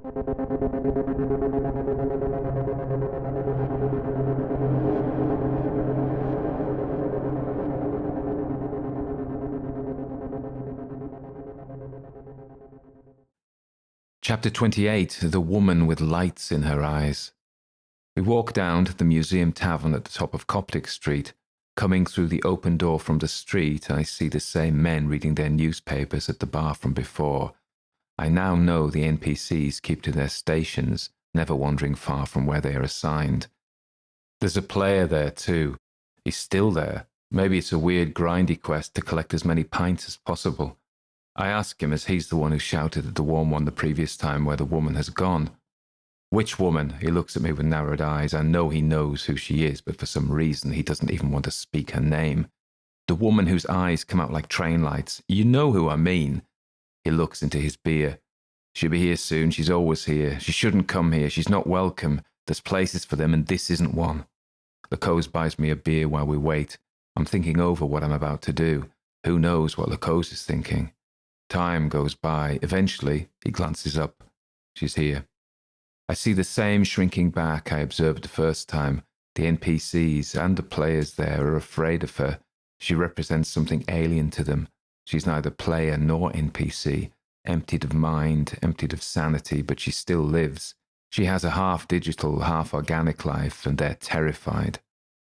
Chapter 28, The Woman with Lights in Her Eyes. We walk down to the Museum Tavern at the top of Coptic Street. Coming through the open door from the street, I see the same men reading their newspapers at the bar from before. I now know the NPCs keep to their stations, never wandering far from where they are assigned. There's a player there too. He's still there. Maybe it's a weird grindy quest to collect as many pints as possible. I ask him, as he's the one who shouted at the warm one the previous time, where the woman has gone. Which woman? He looks at me with narrowed eyes. I know he knows who she is, but for some reason he doesn't even want to speak her name. The woman whose eyes come out like train lights. You know who I mean. He looks into his beer. She'll be here soon. She's always here. She shouldn't come here. She's not welcome. There's places for them, and this isn't one. Lacose buys me a beer while we wait. I'm thinking over what I'm about to do. Who knows what Lacose is thinking? Time goes by. Eventually, he glances up. She's here. I see the same shrinking back I observed the first time. The NPCs and the players there are afraid of her. She represents something alien to them. She's neither player nor NPC, emptied of mind, emptied of sanity, but she still lives. She has a half-digital, half-organic life, and they're terrified.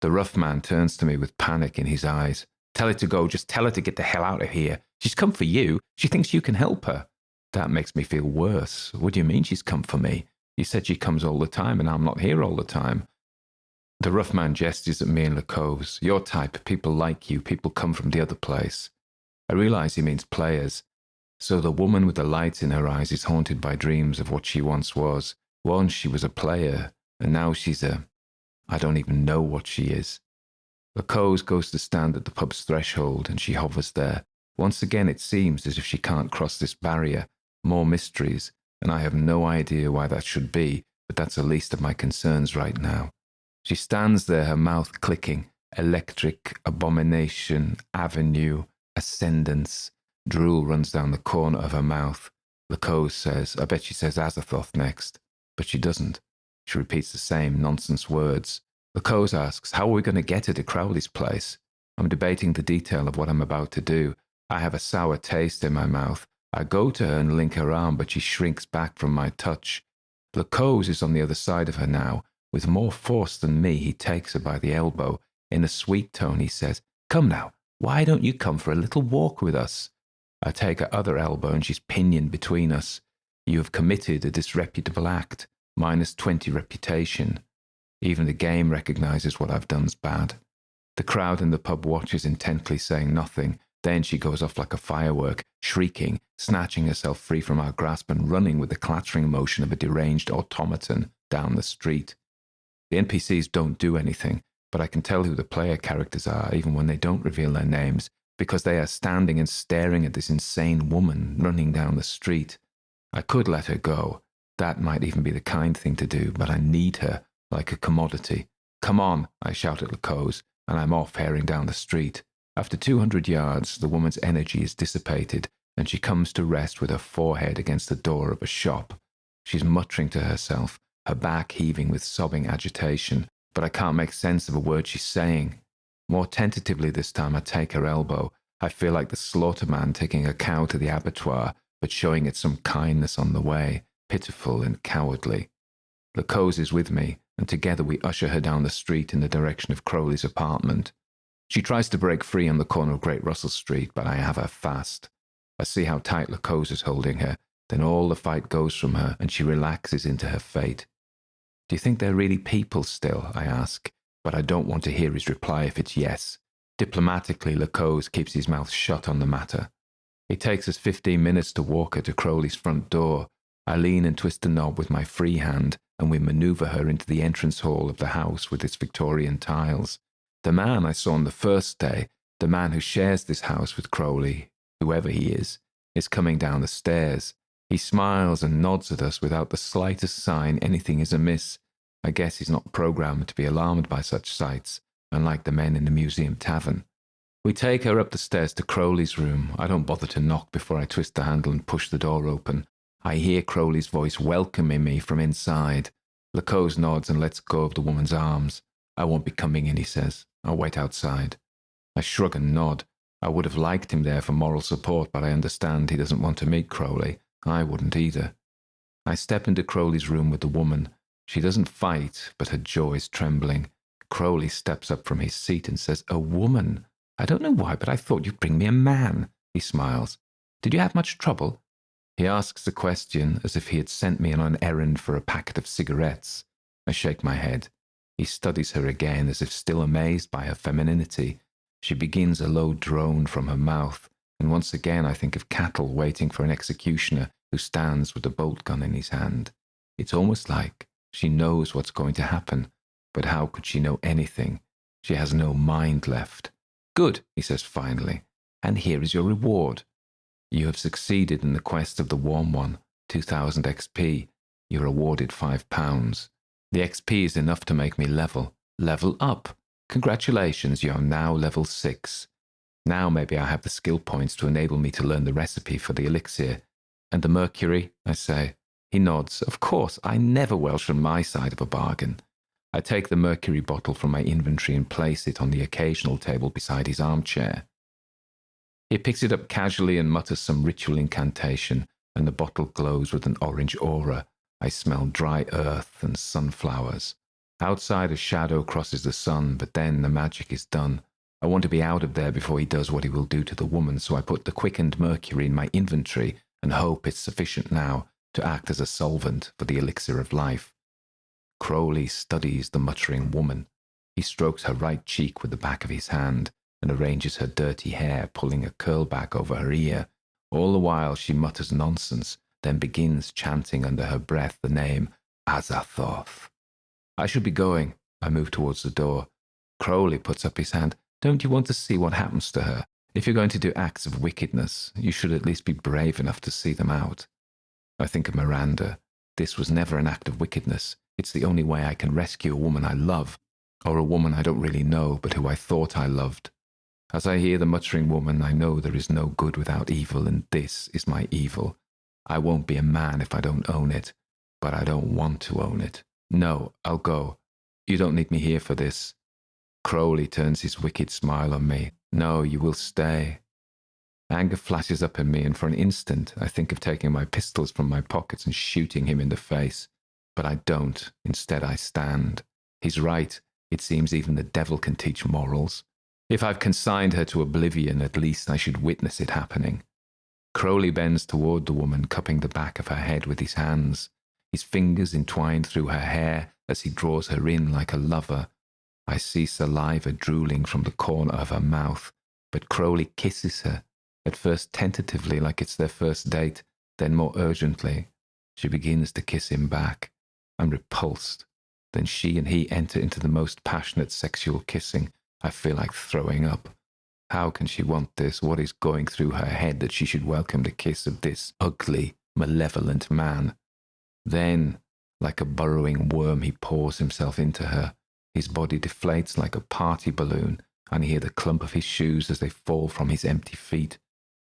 The rough man turns to me with panic in his eyes. Tell her to go. Just tell her to get the hell out of here. She's come for you. She thinks you can help her. That makes me feel worse. What do you mean she's come for me? You said she comes all the time, and I'm not here all the time. The rough man gestures at me and Lacose. Your type, people like you, people come from the other place. I realize he means players. So the woman with the lights in her eyes is haunted by dreams of what she once was. Once she was a player, and now she's I don't even know what she is. Lacose goes to stand at the pub's threshold, and she hovers there. Once again it seems as if she can't cross this barrier. More mysteries, and I have no idea why that should be, but that's the least of my concerns right now. She stands there, her mouth clicking. Electric, abomination, avenue, ascendance. Drool runs down the corner of her mouth. Lacose says, I bet she says Azathoth next. But she doesn't. She repeats the same nonsense words. Lacose asks, how are we going to get her to Crowley's place? I'm debating the detail of what I'm about to do. I have a sour taste in my mouth. I go to her and link her arm, but she shrinks back from my touch. Lacose is on the other side of her now. With more force than me, he takes her by the elbow. In a sweet tone, he says, come now, why don't you come for a little walk with us? I take her other elbow, and she's pinioned between us. You have committed a disreputable act. -20 reputation. Even the game recognizes what I've done's bad. The crowd in the pub watches intently, saying nothing. Then she goes off like a firework, shrieking, snatching herself free from our grasp and running with the clattering motion of a deranged automaton down the street. The NPCs don't do anything, but I can tell who the player characters are even when they don't reveal their names, because they are standing and staring at this insane woman running down the street. I could let her go. That might even be the kind thing to do, but I need her like a commodity. Come on, I shout at Lacose, and I'm off herring down the street. After 200 yards, the woman's energy is dissipated, and she comes to rest with her forehead against the door of a shop. She's muttering to herself, her back heaving with sobbing agitation, but I can't make sense of a word she's saying. More tentatively this time, I take her elbow. I feel like the slaughterman taking a cow to the abattoir, but showing it some kindness on the way, pitiful and cowardly. Lacose is with me, and together we usher her down the street in the direction of Crowley's apartment. She tries to break free on the corner of Great Russell Street, but I have her fast. I see how tight Lacose is holding her, then all the fight goes from her, and she relaxes into her fate. Do you think they're really people still? I ask, but I don't want to hear his reply if it's yes. Diplomatically, Lacose keeps his mouth shut on the matter. It takes us 15 minutes to walk her to Crowley's front door. I lean and twist the knob with my free hand, and we maneuver her into the entrance hall of the house with its Victorian tiles. The man I saw on the first day, the man who shares this house with Crowley, whoever he is coming down the stairs. He smiles and nods at us without the slightest sign anything is amiss. I guess he's not programmed to be alarmed by such sights, unlike the men in the museum tavern. We take her up the stairs to Crowley's room. I don't bother to knock before I twist the handle and push the door open. I hear Crowley's voice welcoming me from inside. Lacose nods and lets go of the woman's arms. I won't be coming in, he says. I'll wait outside. I shrug and nod. I would have liked him there for moral support, but I understand he doesn't want to meet Crowley. I wouldn't either. I step into Crowley's room with the woman. She doesn't fight, but her jaw is trembling. Crowley steps up from his seat and says, "A woman? I don't know why, but I thought you'd bring me a man." He smiles. "Did you have much trouble?" He asks the question as if he had sent me on an errand for a packet of cigarettes. I shake my head. He studies her again as if still amazed by her femininity. She begins a low drone from her mouth, and once again I think of cattle waiting for an executioner who stands with a bolt gun in his hand. It's almost like she knows what's going to happen, but how could she know anything? She has no mind left. "Good," he says finally, "and here is your reward. You have succeeded in the quest of the warm one, 2,000 XP. You're awarded £5. The XP is enough to make me level up. Congratulations, you are now level 6. Now maybe I have the skill points to enable me to learn the recipe for the elixir. And the mercury," I say. He nods. "Of course, I never welsh on my side of a bargain." I take the mercury bottle from my inventory and place it on the occasional table beside his armchair. He picks it up casually and mutters some ritual incantation, and the bottle glows with an orange aura. I smell dry earth and sunflowers. Outside, a shadow crosses the sun, but then the magic is done. I want to be out of there before he does what he will do to the woman, so I put the quickened mercury in my inventory and hope it's sufficient now to act as a solvent for the elixir of life. Crowley studies the muttering woman. He strokes her right cheek with the back of his hand and arranges her dirty hair, pulling a curl back over her ear. All the while she mutters nonsense, then begins chanting under her breath the name Azathoth. I should be going. I move towards the door. Crowley puts up his hand. "Don't you want to see what happens to her? If you're going to do acts of wickedness, you should at least be brave enough to see them out." I think of Miranda. This was never an act of wickedness. It's the only way I can rescue a woman I love, or a woman I don't really know, but who I thought I loved. As I hear the muttering woman, I know there is no good without evil, and this is my evil. I won't be a man if I don't own it, but I don't want to own it. "No, I'll go. You don't need me here for this." Crowley turns his wicked smile on me. "No, you will stay." Anger flashes up in me, and for an instant I think of taking my pistols from my pockets and shooting him in the face. But I don't. Instead, I stand. He's right. It seems even the devil can teach morals. If I've consigned her to oblivion, at least I should witness it happening. Crowley bends toward the woman, cupping the back of her head with his hands, his fingers entwined through her hair as he draws her in like a lover. I see saliva drooling from the corner of her mouth, but Crowley kisses her, at first tentatively like it's their first date, then more urgently. She begins to kiss him back. I'm repulsed. Then she and he enter into the most passionate sexual kissing. I feel like throwing up. How can she want this? What is going through her head that she should welcome the kiss of this ugly, malevolent man? Then, like a burrowing worm, he pours himself into her. His body deflates like a party balloon, and I hear the clump of his shoes as they fall from his empty feet.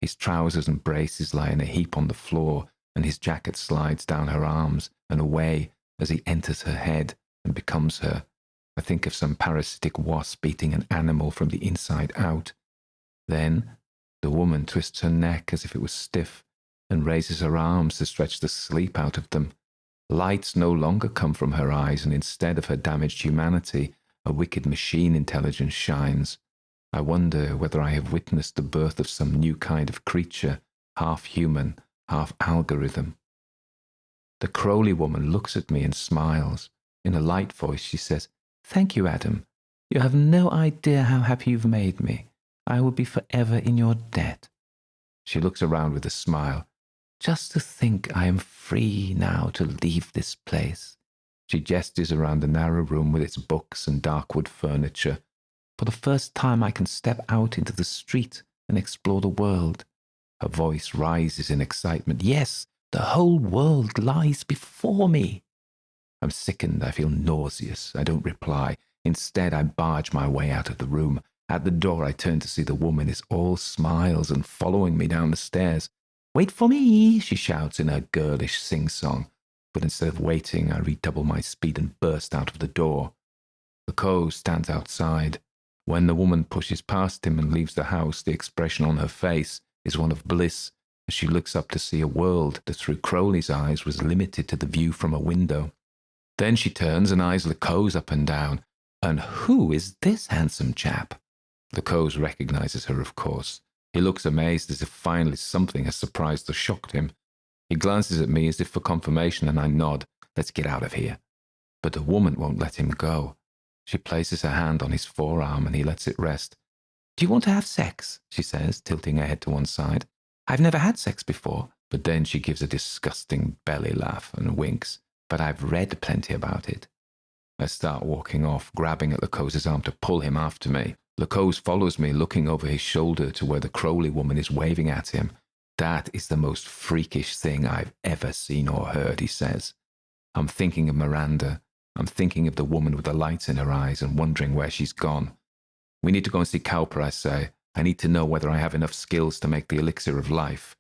His trousers and braces lie in a heap on the floor, and his jacket slides down her arms and away as he enters her head and becomes her. I think of some parasitic wasp eating an animal from the inside out. Then the woman twists her neck as if it was stiff and raises her arms to stretch the sleep out of them. Lights no longer come from her eyes, and instead of her damaged humanity, a wicked machine intelligence shines. I wonder whether I have witnessed the birth of some new kind of creature, half human, half algorithm. The Crowley woman looks at me and smiles. In a light voice she says, "Thank you, Adam. You have no idea how happy you've made me. I will be forever in your debt." She looks around with a smile. "Just to think I am free now to leave this place." She gestures around the narrow room with its books and dark wood furniture. "For the first time I can step out into the street and explore the world." Her voice rises in excitement. "Yes, the whole world lies before me." I'm sickened. I feel nauseous. I don't reply. Instead, I barge my way out of the room. At the door, I turn to see the woman is all smiles and following me down the stairs. Wait for me, she shouts in her girlish sing-song. But instead of waiting, I redouble my speed and burst out of the door. Lecoq stands outside. When the woman pushes past him and leaves the house, the expression on her face is one of bliss as she looks up to see a world that through Crowley's eyes was limited to the view from a window. Then she turns and eyes Lecoq's up and down. And who is this handsome chap? Lecoq recognizes her, of course. He looks amazed as if finally something has surprised or shocked him. He glances at me as if for confirmation and I nod. Let's get out of here. But the woman won't let him go. She places her hand on his forearm and he lets it rest. Do you want to have sex? She says, tilting her head to one side. I've never had sex before. But then she gives a disgusting belly laugh and winks. But I've read plenty about it. I start walking off, grabbing at Lecoq's arm to pull him after me. Lecoq follows me, looking over his shoulder to where the Crowley woman is waving at him. That is the most freakish thing I've ever seen or heard, he says. I'm thinking of Miranda. I'm thinking of the woman with the lights in her eyes and wondering where she's gone. We need to go and see Cowper, I say. I need to know whether I have enough skills to make the elixir of life.